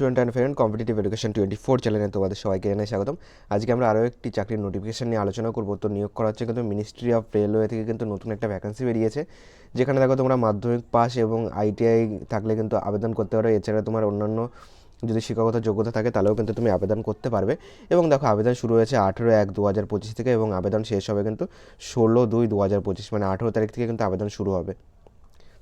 Student and friend competitive education 24 চ্যানেলে তোমাদের সবাইকে জানাই স্বাগতম। আজকে আমরা আরও একটি চাকরির নোটিফিকেশন নিয়ে আলোচনা করব। তো নিয়োগ করা হচ্ছে কিন্তু মিনিস্ট্রি অফ রেলওয়ে থেকে কিন্তু নতুন একটা ভ্যাকেন্সি বেরিয়েছে, যেখানে দেখো তোমরা মাধ্যমিক পাস এবং আইটিআই থাকলে কিন্তু আবেদন করতে পারো। এছাড়া তোমার অন্যান্য যদি শিক্ষাগত যোগ্যতা থাকে তাহলেও কিন্তু তুমি আবেদন করতে পারবে। এবং দেখো আবেদন শুরু হয়েছে 18/1/2025 থেকে এবং আবেদন শেষ হবে কিন্তু 16/2/2025, মানে 18 তারিখ থেকে কিন্তু আবেদন শুরু হবে।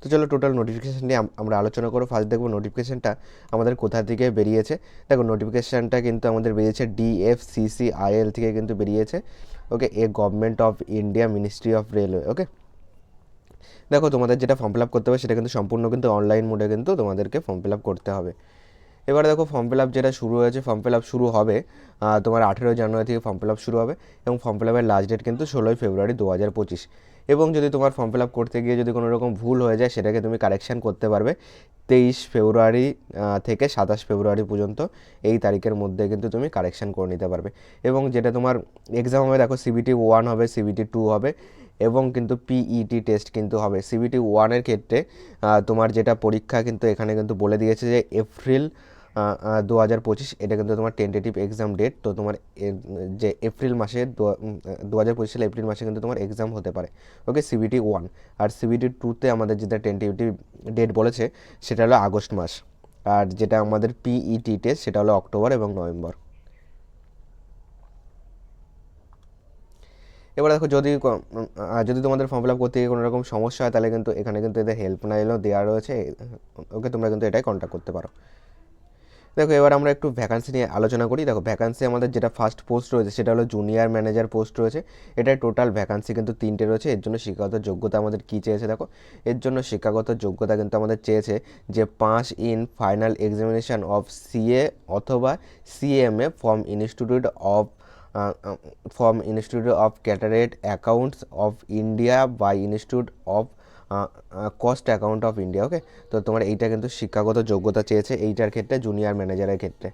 তো চলো টোটাল নোটিফিকেশান নিয়ে আমরা আলোচনা করব। ফার্স্ট দেখবো নোটিফিকেশানটা আমাদের কোথা থেকে বেরিয়েছে। দেখো নোটিফিকেশানটা কিন্তু আমাদের বেরিয়েছে DFCCIL থেকে কিন্তু বেরিয়েছে। Okay, government of India ministry of railway. Okay, দেখো তোমাদের যেটা ফর্ম ফিল আপ করতে হবে সেটা কিন্তু সম্পূর্ণ কিন্তু অনলাইন মোডে কিন্তু তোমাদেরকে ফর্ম ফিল আপ করতে হবে। এবার দেখো ফর্ম ফিল আপ যেটা শুরু হয়েছে, ফর্ম ফিল আপ শুরু হবে তোমার 18 জানুয়ারি থেকে ফর্ম ফিল আপ শুরু হবে এবং ফর্ম ফিল আপের লাস্ট ডেট কিন্তু 16 ফেব্রুয়ারি 2025। এবং যদি তোমার ফর্ম ফিল আপ করতে গিয়ে যদি কোনো রকম ভুল হয়ে যায় সেটাকে তুমি কারেকশান করতে পারবে 23 ফেব্রুয়ারি থেকে 27 ফেব্রুয়ারি পর্যন্ত। এই তারিখের মধ্যে কিন্তু তুমি কারেকশান করে নিতে পারবে। এবং যেটা তোমার এক্সাম হবে, দেখো CBT 1 হবে, CBT 2 হবে এবং কিন্তু PET টেস্ট কিন্তু হবে। CBT 1-এর ক্ষেত্রে তোমার যেটা পরীক্ষা কিন্তু এখানে কিন্তু বলে দিয়েছে যে এপ্রিল 2025, এটা কিন্তু তোমার টেন্টেটিভ এক্সাম ডেট। তো তোমার যে এপ্রিল মাসে 2025 সালে এপ্রিল মাসে কিন্তু তোমার এক্সাম হতে পারে। ওকে, CBT 1। আর CBT 2-তে আমাদের যেটা টেন্টেটিভ ডেট বলেছে সেটা হলো আগস্ট মাস। আর যেটা আমাদের PET টেস্ট সেটা হলো অক্টোবর এবং নভেম্বর। এবার দেখো যদি তোমাদের ফর্ম ফিল আপ করতে গিয়ে কোনো রকম সমস্যা হয় তাহলে কিন্তু এখানে কিন্তু এদের হেল্পলাইনও দেওয়া রয়েছে। ওকে, তোমরা কিন্তু এটাই কন্ট্যাক্ট করতে পারো। দেখো এবার আমরা একটু ভ্যাকান্সি নিয়ে আলোচনা করি। দেখো ভ্যাকান্সি আমাদের যেটা ফার্স্ট পোস্ট রয়েছে সেটা হলো জুনিয়র ম্যানেজার পোস্ট রয়েছে। এটার টোটাল ভ্যাকান্সি কিন্তু 3টে রয়েছে। এর জন্য শিক্ষাগত যোগ্যতা আমাদের কী চেয়েছে দেখো, এর জন্য শিক্ষাগত যোগ্যতা কিন্তু আমাদের চেয়েছে যে pass in final examination of CA অথবা CMA from institute of chartered accounts of India by institute of cost account of India. Okay, তো তোমার এইটা কিন্তু শিক্ষাগত যোগ্যতা চেয়েছে এইটার ক্ষেত্রে, জুনিয়র ম্যানেজারের ক্ষেত্রে।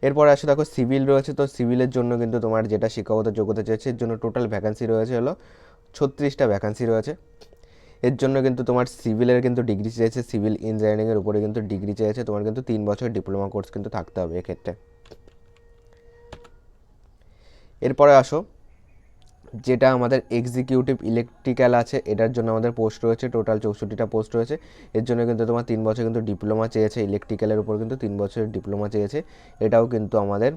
এরপর আসে দেখো সিভিল রয়েছে। তো সিভিলের জন্য কিন্তু তোমার যেটা শিক্ষাগত যোগ্যতা চেয়েছে এর জন্য টোটাল ভ্যাকান্সি রয়েছে হলো 36টা ভ্যাকান্সি রয়েছে। এর জন্য কিন্তু তোমার সিভিলের কিন্তু ডিগ্রি চেয়েছে, সিভিল ইঞ্জিনিয়ারিংয়ের উপরে কিন্তু ডিগ্রি চেয়েছে। তোমার কিন্তু 3 বছর ডিপ্লোমা কোর্স কিন্তু থাকতে হবে এক্ষেত্রে। এরপরে আসো যেটা আমাদের এক্সিকিউটিভ ইলেকট্রিক্যাল আছে, এটার জন্য আমাদের পোস্ট রয়েছে টোটাল 64টা পোস্ট রয়েছে। এর জন্য কিন্তু তোমার 3 বছর কিন্তু ডিপ্লোমা চেয়েছে, ইলেকট্রিক্যালের উপর কিন্তু 3 বছরের ডিপ্লোমা চেয়েছে। এটাও কিন্তু আমাদের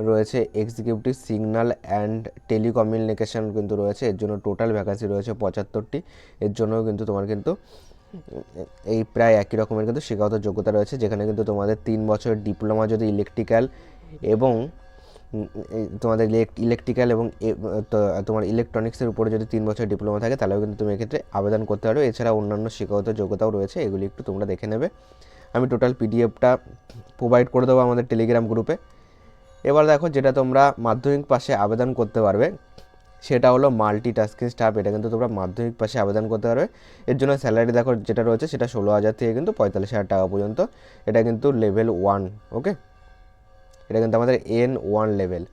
রয়েছে। এক্সিকিউটিভ সিগন্যাল অ্যান্ড টেলিকমিউনিকেশন কিন্তু রয়েছে, এর জন্য টোটাল ভ্যাকান্সি রয়েছে 75টি। এর জন্যও কিন্তু তোমার কিন্তু এই প্রায় একই রকমের কিন্তু শিক্ষাগত যোগ্যতা রয়েছে, যেখানে কিন্তু তোমাদের 3 বছরের ডিপ্লোমা যদি ইলেকট্রিক্যাল এবং তোমাদের ইলেকট্রিক্যাল এবং তোমার ইলেকট্রনিক্সের উপরে যদি 3 বছর ডিপ্লোমা থাকে তাহলেও কিন্তু তুমি এক্ষেত্রে আবেদন করতে পারো। এছাড়া অন্যান্য শিক্ষাগত যোগ্যতাও রয়েছে, এগুলি একটু তোমরা দেখে নেবে। আমি টোটাল PDFটা প্রোভাইড করে দেবো আমাদের টেলিগ্রাম গ্রুপে। এবার দেখো যেটা তোমরা মাধ্যমিক পাশে আবেদন করতে পারবে সেটা হলো মাল্টিটাস্কিং স্টাফ। এটা কিন্তু তোমরা মাধ্যমিক পাশে আবেদন করতে পারবে। এর জন্য স্যালারি দেখো যেটা রয়েছে সেটা 16,000 থেকে কিন্তু 45,000 টাকা পর্যন্ত। এটা কিন্তু লেভেল 1। ওকে, এটা কিন্তু আমাদের N1 লেভেল।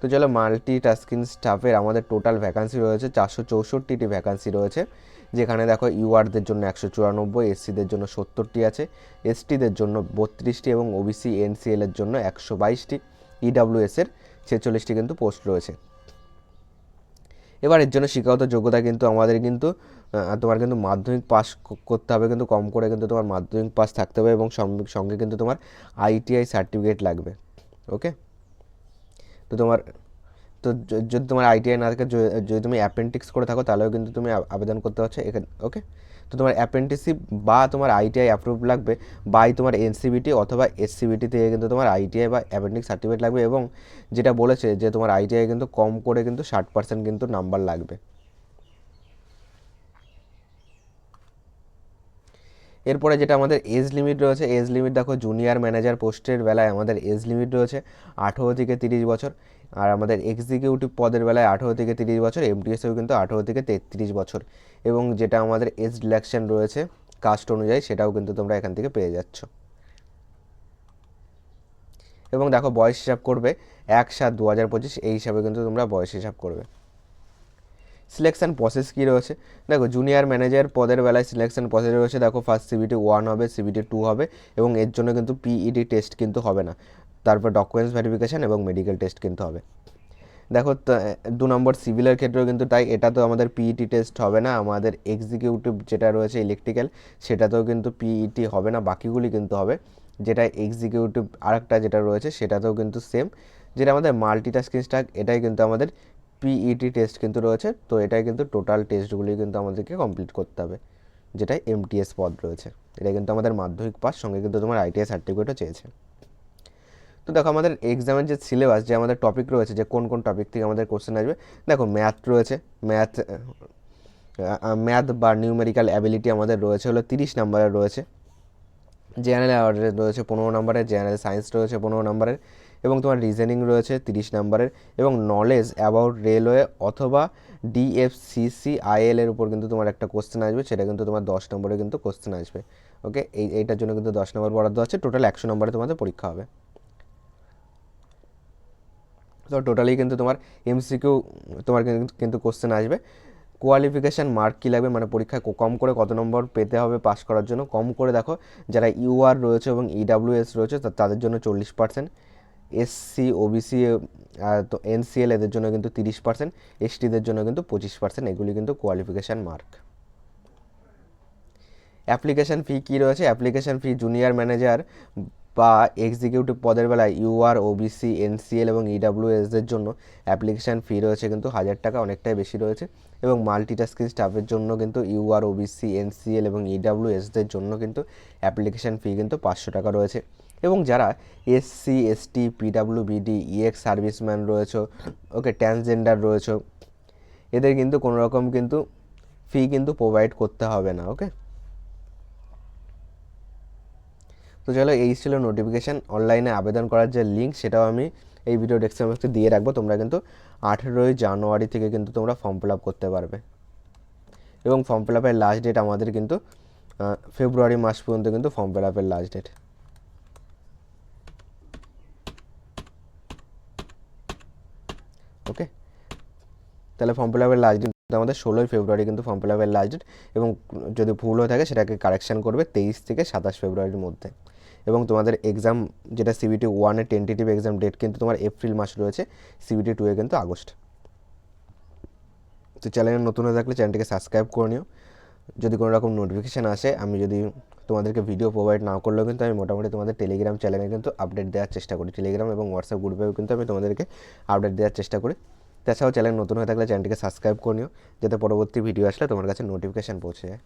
তো চলো মাল্টিটাস্কিং স্টাফের আমাদের টোটাল ভ্যাকান্সি রয়েছে 464টি ভ্যাকান্সি রয়েছে, যেখানে দেখো URদের জন্য 194, SCদের জন্য 70টি আছে, STদের জন্য 32টি এবং OBC NCLের জন্য 122টি, EWSের 46টি কিন্তু পোস্ট রয়েছে। এবার এর জন্য শিক্ষাগত যোগ্যতা কিন্তু আমাদের কিন্তু তোমার কিন্তু মাধ্যমিক পাস করতে হবে, কিন্তু কম করে কিন্তু তোমার মাধ্যমিক পাস থাকতে হবে এবং সঙ্গে কিন্তু তোমার ITI সার্টিফিকেট লাগবে। ওকে, তো তোমার তো যদি তোমার ITI না থাকে, যদি তুমি অ্যাপেন্ডিক্স করে থাকো তাহলেও কিন্তু তুমি আবেদন করতে পারছো এখানে। ওকে, তো তোমার অ্যাপেন্টিসিপ বা তোমার ITI অ্যাপ্রুভ লাগবে, বাই তোমার NCBT অথবা SCBT থেকে কিন্তু তোমার ITI বা অ্যাপেন্ডিক্স সার্টিফিকেট লাগবে। এবং যেটা বলেছে যে তোমার ITI কিন্তু কম করে কিন্তু 60% কিন্তু নাম্বার লাগবে। এরপরে যেটা আমাদের এজ লিমিট রয়েছে, এজ লিমিট দেখো জুনিয়র ম্যানেজার পোস্টের বেলায় আমাদের এজ লিমিট রয়েছে 18 থেকে 30 বছর। আর আমাদের এক্সিকিউটিভ পদের বেলায় 18 থেকে 30 বছর, MTSেও কিন্তু 18 থেকে 33 বছর। এবং যেটা আমাদের এজ রিল্যাক্সেশন রয়েছে কাস্ট অনুযায়ী সেটাও কিন্তু তোমরা এখান থেকে পেয়ে যাচ্ছ। এবং দেখো বয়স হিসাব করবে 1/7/2025, এই হিসাবে কিন্তু তোমরা বয়স হিসাব করবে। সিলেকশন প্রসেস কী রয়েছে, দেখো জুনিয়র ম্যানেজার পদের বেলায় সিলেকশন প্রসেস রয়েছে, দেখো ফার্স্ট সিবিটি 1 হবে, সিবিটি 2 হবে, এবং এর জন্য কিন্তু পিইটি টেস্ট কিন্তু হবে না, তারপর ডকুমেন্টস ভেরিফিকেশান এবং মেডিকেল টেস্ট কিন্তু হবে। দেখো 2 নম্বর সিভিলের ক্ষেত্রেও কিন্তু তাই, এটা তো আমাদের পিইটি টেস্ট হবে না, আমাদের এক্সিকিউটিভ যেটা রয়েছে ইলেকট্রিক্যাল সেটাতেও কিন্তু পিইটি হবে না, বাকিগুলি কিন্তু হবে। যেটা এক্সিকিউটিভ আরেকটা যেটা রয়েছে সেটাতেও কিন্তু সেম, যেটা আমাদের মাল্টিটাস্কিং স্টাক, এটাই কিন্তু আমাদের পিইটি টেস্ট কিন্তু রয়েছে। তো এটাই কিন্তু টোটাল টেস্টগুলি কিন্তু আমাদেরকে কমপ্লিট করতে হবে, যেটাই এমটিএস পদ রয়েছে। এটা কিন্তু আমাদের মাধ্যমিক পাস, সঙ্গে কিন্তু তোমার আইটিআই সার্টিফিকেটও চেয়েছে। তো দেখো আমাদের এক্সামের যে সিলেবাস, যে আমাদের টপিক রয়েছে, যে কোন কোন টপিক থেকে আমাদের কোশ্চেন আসবে, দেখো ম্যাথ রয়েছে, ম্যাথ বা নিউমেরিক্যাল অ্যাবিলিটি আমাদের রয়েছে হলো 30 নম্বরের রয়েছে, জেনারেল অ্যাওয়ারনেস রয়েছে 15 নম্বরের, জেনারেল সায়েন্স রয়েছে 15 নম্বরের, এবং তোমার রিজনিং রয়েছে 30 নম্বরের, এবং নলেজ অ্যাবাউট রেলওয়ে অথবা ডিএফসিসিআইএল এর উপর কিন্তু তোমার একটা কোশ্চেন আসবে, সেটা কিন্তু তোমার 10 নম্বরে কিন্তু কোশ্চেন আসবে। ওকে, এইটার জন্য কিন্তু 10 নম্বর বরাদ্দ আছে, টোটাল 100 নম্বরে তোমাদের পরীক্ষা হবে। তো টোটালি কিন্তু তোমার এমসিকিউ তোমার কিন্তু কোশ্চেন আসবে। কোয়ালিফিকেশান মার্ক কী লাগবে, মানে পরীক্ষায় কম করে কত নম্বর পেতে হবে পাস করার জন্য, কম করে দেখো যারা ইউআর রয়েছে এবং ইডাব্লিউএস রয়েছে তাদের জন্য 40%, এসসি ওবিসি তো এনসিএল এদের জন্য কিন্তু 30%, এসটিদের জন্য কিন্তু 25%, এগুলি কিন্তু কোয়ালিফিকেশান মার্ক। অ্যাপ্লিকেশান ফি কী রয়েছে, অ্যাপ্লিকেশান ফি জুনিয়র ম্যানেজার বা এক্সিকিউটিভ পদের বেলায় ইউআর ওবিসি এনসিএল এবং ইডাব্লিউএসদের জন্য অ্যাপ্লিকেশান ফি রয়েছে কিন্তু 1000 টাকা, অনেকটাই বেশি রয়েছে, এবং মাল্টিটাস্কিং স্টাফের জন্য কিন্তু ইউআর ওবিসি এনসিএল এবং ইডাব্লিউএসদের জন্য কিন্তু অ্যাপ্লিকেশান ফি কিন্তু 500 টাকা রয়েছে। এবং যারা এসসি এসটি পিডাব্লিউবিডি ইএক্স সার্ভিসম্যান রয়েছে, ওকে ট্রান্সজেন্ডার রয়েছে, এদের কিন্তু কোনো রকম কিন্তু ফি কিন্তু প্রোভাইড করতে হবে না। ওকে, তো চলো এই ছিল নোটিফিকেশান। অনলাইনে আবেদন করার যে লিঙ্ক সেটাও আমি এই ভিডিও ডেসক্রিপশন বক্সে দিয়ে রাখবো, তোমরা কিন্তু 18ই জানুয়ারি থেকে কিন্তু তোমরা ফর্ম ফিল আপ করতে পারবে, এবং ফর্ম ফিল আপের লাস্ট ডেট আমাদের কিন্তু ফেব্রুয়ারি মাস পর্যন্ত কিন্তু ফর্ম ফিল আপের লাস্ট ডেট। ওকে, তাহলে ফর্ম ফিল আপের লাস্ট ডেট আমাদের 16ই ফেব্রুয়ারি কিন্তু ফর্ম ফিল আপের লাস্ট ডেট, এবং যদি ভুল হয়ে থাকে সেটাকে কারেকশান করবে 23 থেকে 27 ফেব্রুয়ারির মধ্যে। এবং তোমাদের এক্সাম যেটা সিবিটি 1-এর টেন্টেটিভ এক্সাম ডেট কিন্তু তোমার এপ্রিল মাস রয়েছে, সিবিটি 2-এ কিন্তু আগস্ট। তো চ্যানেলে নতুন হয়ে থাকলে চ্যানেলটিকে সাবস্ক্রাইব করে নিও, যদি কোনো রকম নোটিফিকেশান আসে, আমি যদি তোমাদেরকে ভিডিও প্রোভাইড না করলেও কিন্তু আমি মোটামুটি তোমাদের টেলিগ্রাম চ্যানেলে কিন্তু আপডেট দেওয়ার চেষ্টা করি, টেলিগ্রাম এবং হোয়াটসঅ্যাপ গ্রুপেও কিন্তু আমি তোমাদেরকে আপডেট দেওয়ার চেষ্টা করি। তাছাড়াও চ্যানেল নতুন হয়ে থাকলে চ্যানেলটিকে সাবস্ক্রাইব করে নিও, যাতে পরবর্তী ভিডিও আসলে তোমার কাছে নোটিফিকেশান পৌঁছে যায়।